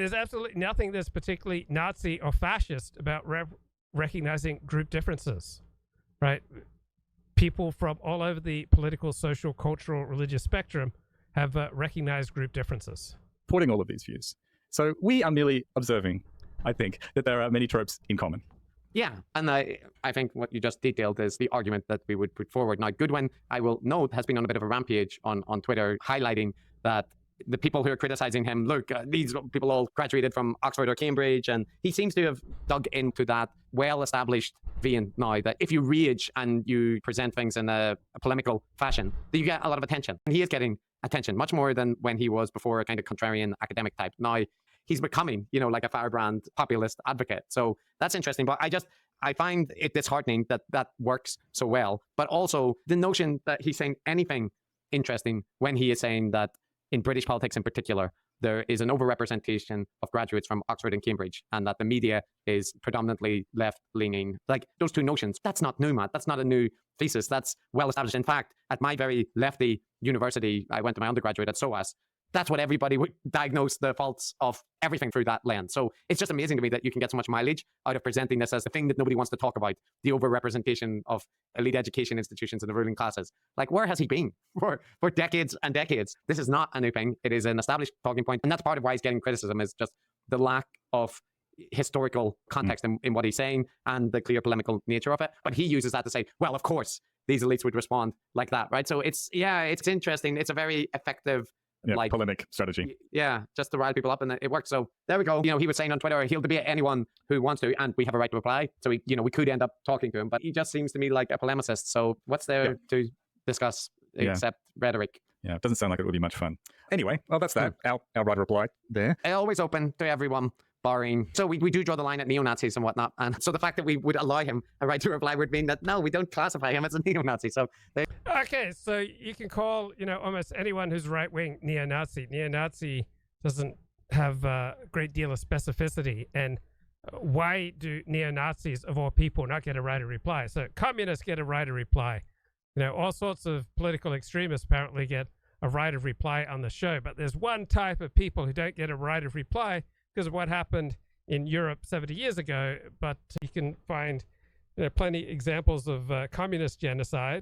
There's absolutely nothing that's particularly Nazi or fascist about recognizing group differences, right? People from all over the political, social, cultural, religious spectrum have recognized group differences. Supporting all of these views. So we are merely observing, I think, that there are many tropes in common. Yeah, and I think what you just detailed is the argument that we would put forward. Now, Goodwin, I will note, has been on a bit of a rampage on Twitter, highlighting that the people who are criticizing him, look, these people all graduated from Oxford or Cambridge, and he seems to have dug into that well-established vein now, that if you rage and you present things in a polemical fashion, that you get a lot of attention. And he is getting attention, much more than when he was before a kind of contrarian academic type. Now, he's becoming, like a firebrand populist advocate. So that's interesting. But I find it disheartening that that works so well. But also the notion that he's saying anything interesting when he is saying that in British politics in particular, there is an overrepresentation of graduates from Oxford and Cambridge, and that the media is predominantly left-leaning. Like, those two notions, that's not new, Matt. That's not a new thesis. That's well-established. In fact, at my very lefty university, I went to my undergraduate at SOAS, that's what everybody would diagnose the faults of everything through that lens. So it's just amazing to me that you can get so much mileage out of presenting this as the thing that nobody wants to talk about, the overrepresentation of elite education institutions and the ruling classes. Like, where has he been for decades and decades? This is not a new thing. It is an established talking point. And that's part of why he's getting criticism, is just the lack of historical context in what he's saying and the clear polemical nature of it. But he uses that to say, well, of course, these elites would respond like that, right? So it's interesting. It's a very effective polemic strategy. Yeah, just to rile people up, and it works. So there we go. He was saying on Twitter, he'll debate anyone who wants to, and we have a right to reply. So we could end up talking to him, but he just seems to me like a polemicist. So what's there to discuss except rhetoric? Yeah, it doesn't sound like it would be much fun. Anyway, well, that's that. Our right to reply there. Always open to everyone. Barring, so we do draw the line at neo-Nazis and whatnot, and so the fact that we would allow him a right to reply would mean that no, we don't classify him as a neo-Nazi. So okay, so you can call almost anyone who's right-wing neo-Nazi. Neo-Nazi doesn't have a great deal of specificity, and why do neo-Nazis of all people not get a right of reply? So communists get a right of reply. All sorts of political extremists apparently get a right of reply on the show, but there's one type of people who don't get a right of reply because of what happened in Europe 70 years ago. But you can find plenty examples of communist genocide